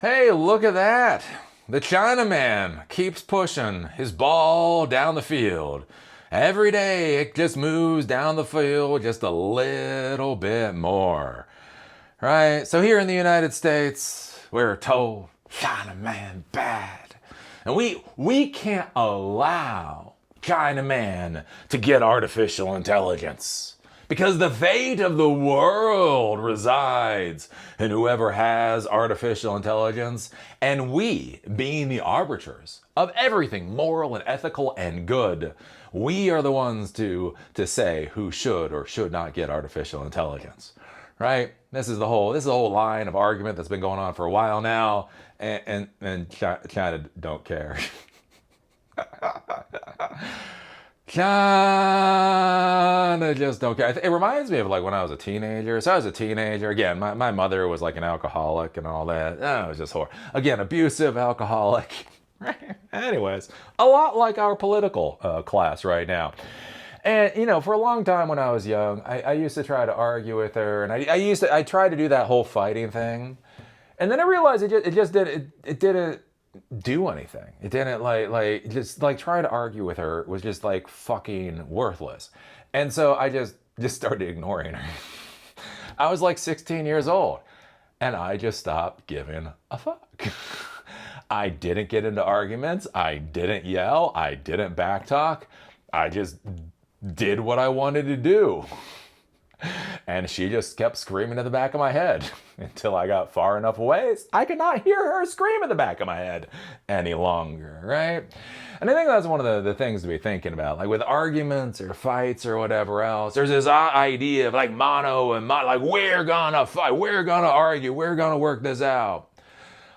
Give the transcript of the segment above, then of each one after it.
Hey, look at that. The Chinaman keeps pushing his ball down the field. Every day it just moves down the field just a little bit more. Right? So here in the United States, we're told Chinaman bad. And we can't allow Chinaman to get artificial intelligence. Because the fate of the world resides in whoever has artificial intelligence, and we, being the arbiters of everything moral and ethical and good, we are the ones to say who should or should not get artificial intelligence. Right? This is the whole line of argument that's been going on for a while now, and China don't care. China just don't care. It reminds me of like when I was a teenager. So I was a teenager. Again, my mother was like an alcoholic and all that. Oh, it was just horrible. Again, abusive alcoholic. Anyways, a lot like our political class right now. And for a long time when I was young, I used to try to argue with her, and I tried to do that whole fighting thing, and then I realized it didn't do anything. It didn't just try to argue with her was just like fucking worthless. And so I just started ignoring her. I was like 16 years old and I just stopped giving a fuck. I didn't get into arguments. I didn't yell. I didn't backtalk. I just did what I wanted to do. And she just kept screaming in the back of my head until I got far enough away. I could not hear her scream in the back of my head any longer, right? And I think that's one of the things to be thinking about. Like with arguments or fights or whatever else, there's this idea of like mono and mono, like we're gonna fight, we're gonna argue, we're gonna work this out.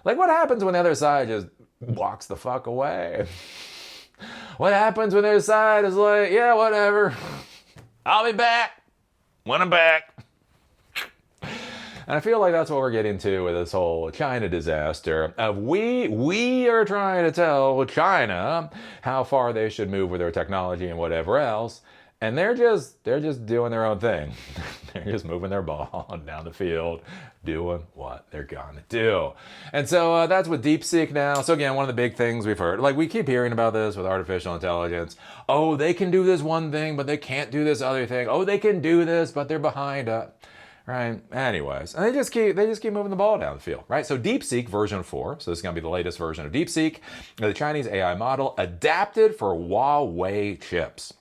Like what happens when the other side just walks the fuck away? What happens when the other side is like, yeah, whatever, I'll be back when I'm back. And I feel like that's what we're getting to with this whole China disaster. We are trying to tell China how far they should move with their technology and whatever else, and they're just doing their own thing. They're just moving their ball down the field, doing what they're gonna do. And so that's with Deepseek now. So again, one of the big things we've heard, like we keep hearing about this with artificial intelligence. Oh, they can do this one thing, but they can't do this other thing. Oh, they can do this, but they're behind up. Right. Anyways, and they just keep moving the ball down the field. Right. So Deepseek version 4. So this is going to be the latest version of Deepseek, the Chinese AI model adapted for Huawei chips.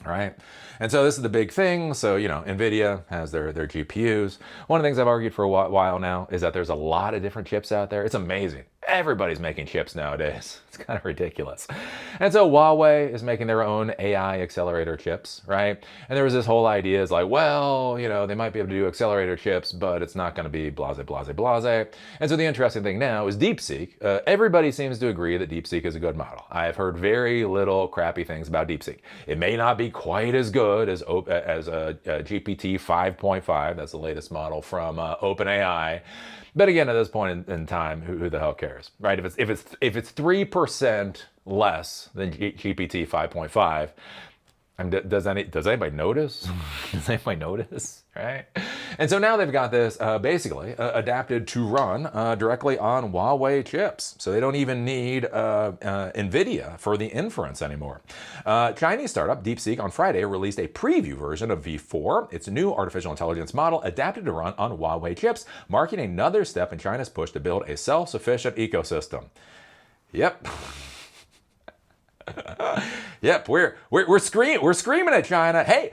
Right. And so this is the big thing. So, NVIDIA has their GPUs. One of the things I've argued for a while now is that there's a lot of different chips out there. It's amazing. Everybody's making chips nowadays. It's kind of ridiculous. And so Huawei is making their own AI accelerator chips, right? And there was this whole idea is like, well, they might be able to do accelerator chips, but it's not going to be blase, blase, blase. And so the interesting thing now is Deepseek. Everybody seems to agree that Deepseek is a good model. I have heard very little crappy things about Deepseek. It may not be quite as good as GPT 5.5. That's the latest model from OpenAI. But again, at this point in time, who the hell cares, right? If it's 3% less than GPT 5.5, does anybody notice? Does anybody notice? Right? And so now they've got this basically adapted to run directly on Huawei chips. So they don't even need NVIDIA for the inference anymore. Chinese startup Deepseek on Friday released a preview version of V4, its new artificial intelligence model adapted to run on Huawei chips, marking another step in China's push to build a self-sufficient ecosystem. Yep. Yep, we're screaming at China. Hey,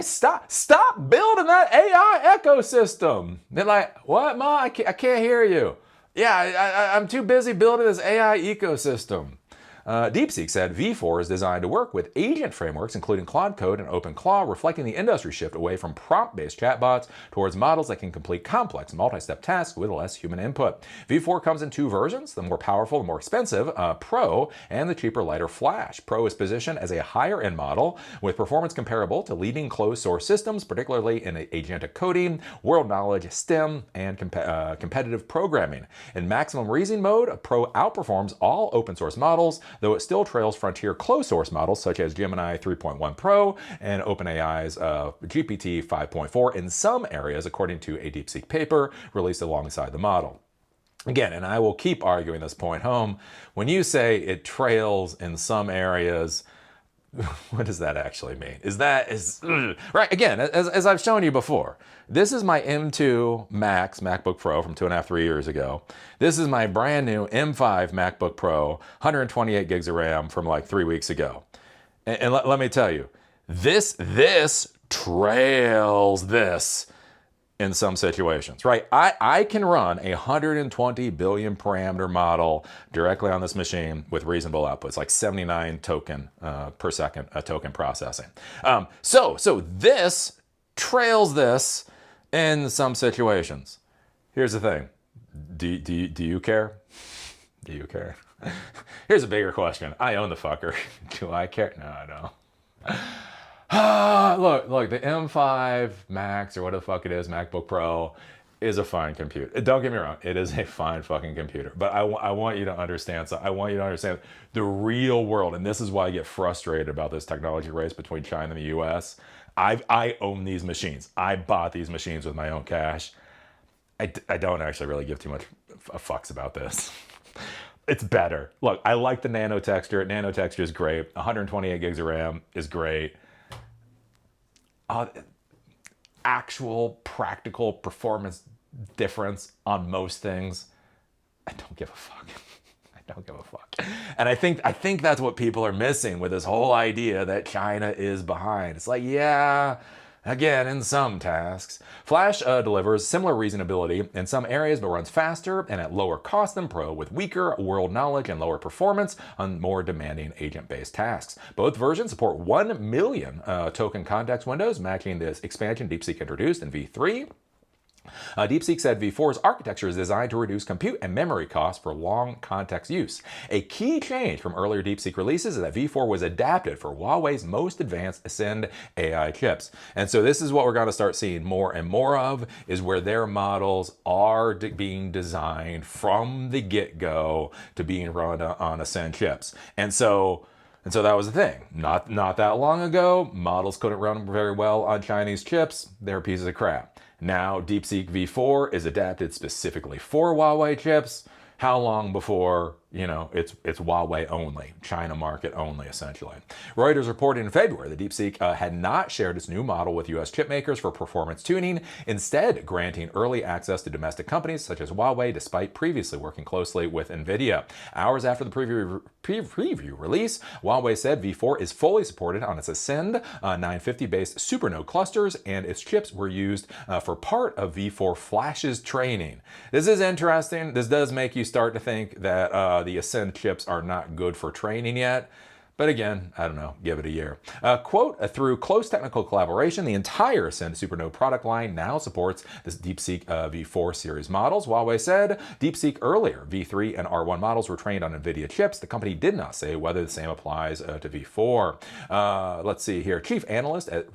stop building that AI ecosystem. They're like, what, Ma? I can't hear you. Yeah, I'm too busy building this AI ecosystem. Deepseek said V4 is designed to work with agent frameworks, including Claude Code and OpenClaw, reflecting the industry shift away from prompt-based chatbots towards models that can complete complex multi-step tasks with less human input. V4 comes in 2 versions, the more powerful, the more expensive, Pro, and the cheaper, lighter Flash. Pro is positioned as a higher-end model with performance comparable to leading closed-source systems, particularly in agentic coding, world knowledge, STEM, and competitive programming. In maximum reasoning mode, Pro outperforms all open-source models, though it still trails frontier closed-source models such as Gemini 3.1 Pro and OpenAI's GPT 5.4 in some areas, according to a Deepseek paper released alongside the model. Again, and I will keep arguing this point home, when you say it trails in some areas, what does that actually mean? Right? Again, as I've shown you before, this is my M2 Max MacBook Pro from 2.5, 3 years ago. This is my brand new M5 MacBook Pro, 128 gigs of RAM from like 3 weeks ago. And let me tell you, this trails this in some situations, right? I can run a 120 billion parameter model directly on this machine with reasonable outputs, like 79 token per second token processing. So this trails this in some situations. Here's the thing. Do you care? Do you care? Here's a bigger question. I own the fucker. Do I care? No, I don't. Look, the M5 Max, or what the fuck it is, MacBook Pro, is a fine computer. Don't get me wrong, it is a fine fucking computer. But I want you to understand, so I want you to understand the real world, and this is why I get frustrated about this technology race between China and the US. I own these machines. I bought these machines with my own cash. I don't actually really give too much fucks about this. It's better. Look, I like the nano texture. Nano texture is great. 128 gigs of RAM is great. Actual practical performance difference on most things, I don't give a fuck. I don't give a fuck. And I think that's what people are missing with this whole idea that China is behind. It's like, yeah, again, in some tasks. Flash delivers similar reasonability in some areas, but runs faster and at lower cost than Pro, with weaker world knowledge and lower performance on more demanding agent-based tasks. Both versions support 1 million token context windows, matching this expansion Deepseek introduced in V3. Deepseek said V4's architecture is designed to reduce compute and memory costs for long context use. A key change from earlier Deepseek releases is that V4 was adapted for Huawei's most advanced Ascend AI chips. And so this is what we're going to start seeing more and more of, is where their models are being designed from the get-go to being run on Ascend chips. And so that was the thing. Not that long ago, models couldn't run very well on Chinese chips. They're pieces of crap. Now, Deepseek V4 is adapted specifically for Huawei chips. How long before, it's Huawei only, China market only, essentially? Reuters reported in February that Deepseek had not shared its new model with U.S. chip makers for performance tuning, instead granting early access to domestic companies such as Huawei, despite previously working closely with NVIDIA. Hours after the preview release, Huawei said V4 is fully supported on its Ascend 950-based SuperNode clusters, and its chips were used for part of V4 Flash's training. This is interesting. This does make you start to think that the Ascend chips are not good for training yet. But again, I don't know, give it a year. Quote, through close technical collaboration, the entire Ascend SuperNode product line now supports this Deepseek V4 series models. Huawei said Deepseek earlier V3 and R1 models were trained on NVIDIA chips. The company did not say whether the same applies to V4. Let's see here. Chief analyst at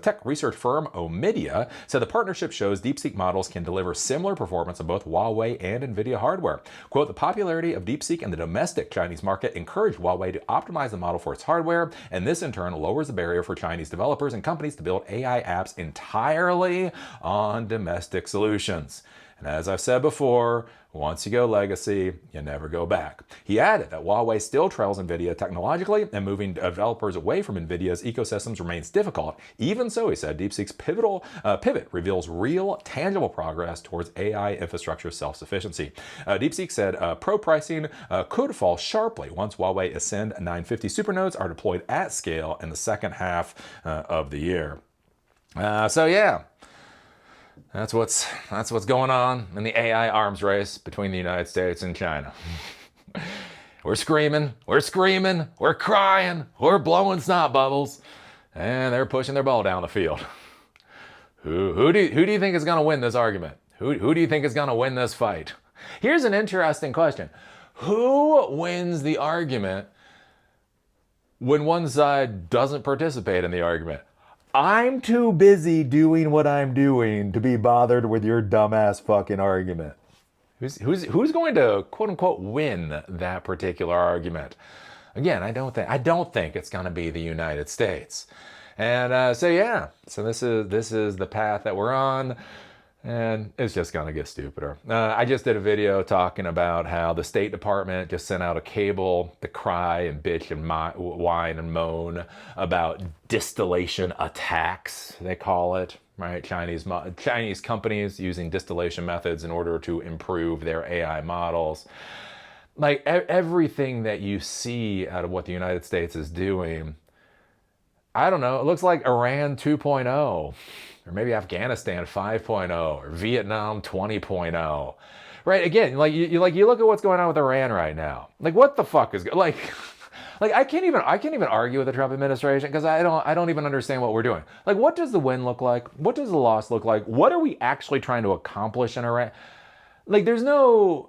tech research firm Omidia said the partnership shows Deepseek models can deliver similar performance on both Huawei and NVIDIA hardware. Quote, the popularity of Deepseek in the domestic Chinese market encouraged Huawei to optimize the model for its hardware, and this in turn lowers the barrier for Chinese developers and companies to build AI apps entirely on domestic solutions. And as I've said before, once you go legacy, you never go back. He added that Huawei still trails NVIDIA technologically, and moving developers away from NVIDIA's ecosystems remains difficult. Even so, he said, Deepseek's pivot reveals real, tangible progress towards AI infrastructure self-sufficiency. Deepseek said Pro pricing could fall sharply once Huawei Ascend 950 supernodes are deployed at scale in the second half of the year. So yeah. That's what's going on in the AI arms race between the United States and China. We're screaming, we're crying, we're blowing snot bubbles, and they're pushing their ball down the field. Who do you think is going to win this argument? Who do you think is going to win this fight? Here's an interesting question. Who wins the argument when one side doesn't participate in the argument? I'm too busy doing what I'm doing to be bothered with your dumbass fucking argument. Who's going to quote unquote win that particular argument? Again, I don't think it's going to be the United States. And so this is the path that we're on. And it's just going to get stupider. I just did a video talking about how the State Department just sent out a cable to cry and bitch and whine and moan about distillation attacks, they call it, right? Chinese companies using distillation methods in order to improve their AI models. Like everything that you see out of what the United States is doing, I don't know, it looks like Iran 2.0. Or maybe Afghanistan 5.0 or Vietnam 20.0, right? Again, like you look at what's going on with Iran right now. Like what the fuck is like I can't even argue with the Trump administration because I don't even understand what we're doing. Like what does the win look like? What does the loss look like? What are we actually trying to accomplish in Iran? Like there's no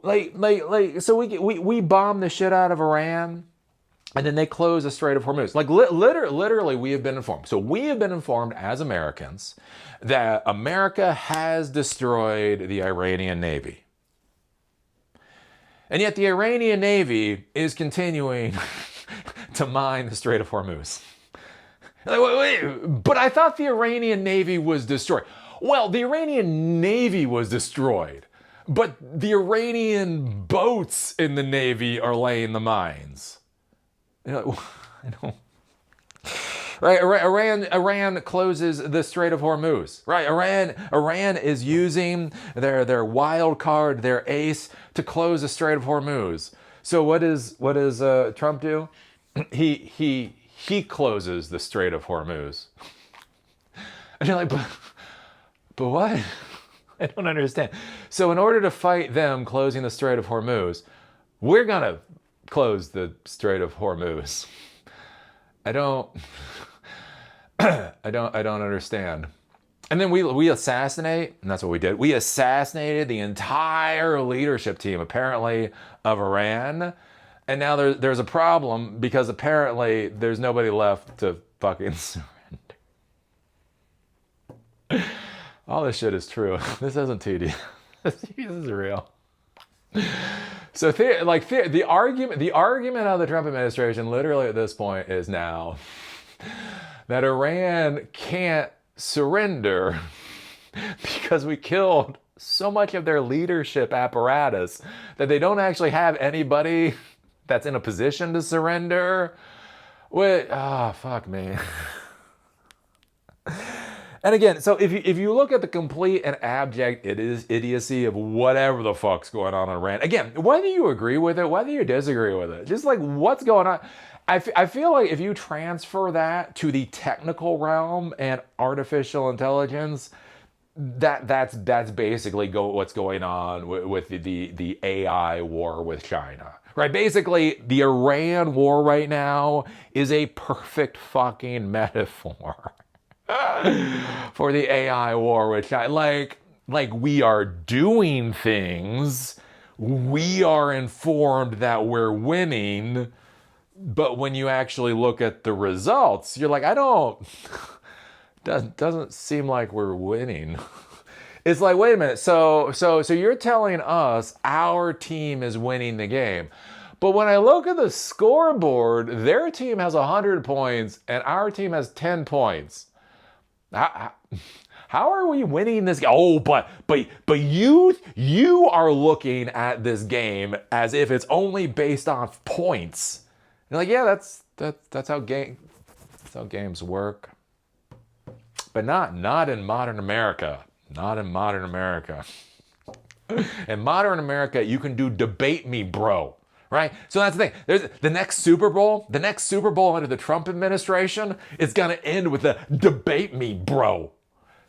so we bomb the shit out of Iran. And then they close the Strait of Hormuz. Like literally, we have been informed. So we have been informed as Americans that America has destroyed the Iranian Navy. And yet the Iranian Navy is continuing to mine the Strait of Hormuz. Like, wait, but I thought the Iranian Navy was destroyed. Well, the Iranian Navy was destroyed. But the Iranian boats in the Navy are laying the mines. You know, I don't. Right, Iran closes the Strait of Hormuz. Right, Iran is using their wild card, their ace, to close the Strait of Hormuz. So what does Trump do? He closes the Strait of Hormuz. And you're like, but what? I don't understand. So in order to fight them closing the Strait of Hormuz, we're gonna close the Strait of Hormuz. I don't understand. And then we assassinate, and that's what we did. We assassinated the entire leadership team, apparently, of Iran. And now there's a problem because apparently there's nobody left to fucking surrender. All this shit is true. This isn't TD. This is real. So the argument of the Trump administration literally at this point is now that Iran can't surrender because we killed so much of their leadership apparatus that they don't actually have anybody that's in a position to surrender. Fuck me. And again, so if you look at the complete and abject idiocy of whatever the fuck's going on in Iran, again, whether you agree with it, whether you disagree with it, just like what's going on, I feel like if you transfer that to the technical realm and artificial intelligence, that's basically what's going on with the AI war with China. Right, basically, the Iran war right now is a perfect fucking metaphor for the AI war with China. Like we are doing things, we are informed that we're winning, but when you actually look at the results, you're like, doesn't seem like we're winning. It's like, wait a minute, so you're telling us our team is winning the game. But when I look at the scoreboard, their team has 100 points and our team has 10 points. How are we winning this game? Oh, but you are looking at this game as if it's only based on points. You're like, yeah, that's how games work. But not in modern America. Not in modern America. In modern America, you can do debate me, bro. Right? So that's the thing. There's the next Super Bowl under the Trump administration is going to end with a debate me, bro.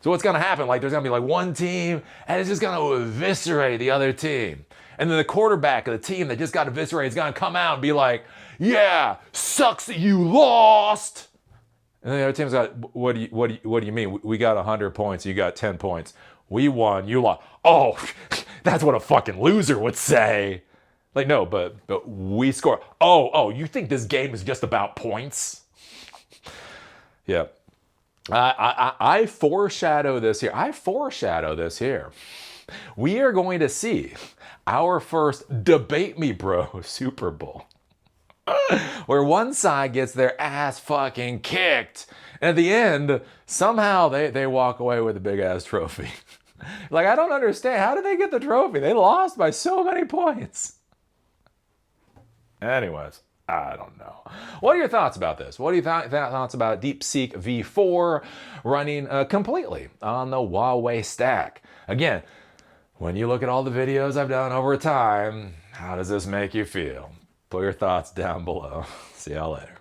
So what's going to happen? Like there's going to be like one team and it's just going to eviscerate the other team. And then the quarterback of the team that just got eviscerated is going to come out and be like, yeah, sucks that you lost. And then the other team's got, what do you mean? We got 100 points. You got 10 points. We won. You lost. Oh, that's what a fucking loser would say. Like, no, but we score. Oh, you think this game is just about points? Yeah. I foreshadow this here. We are going to see our first debate me, bro, Super Bowl. Where one side gets their ass fucking kicked. And at the end, somehow they walk away with a big ass trophy. Like, I don't understand. How did they get the trophy? They lost by so many points. Anyways, I don't know. What are your thoughts about this? What are your thoughts about Deepseek V4 running completely on the Huawei stack? Again, when you look at all the videos I've done over time, how does this make you feel? Put your thoughts down below. See y'all later.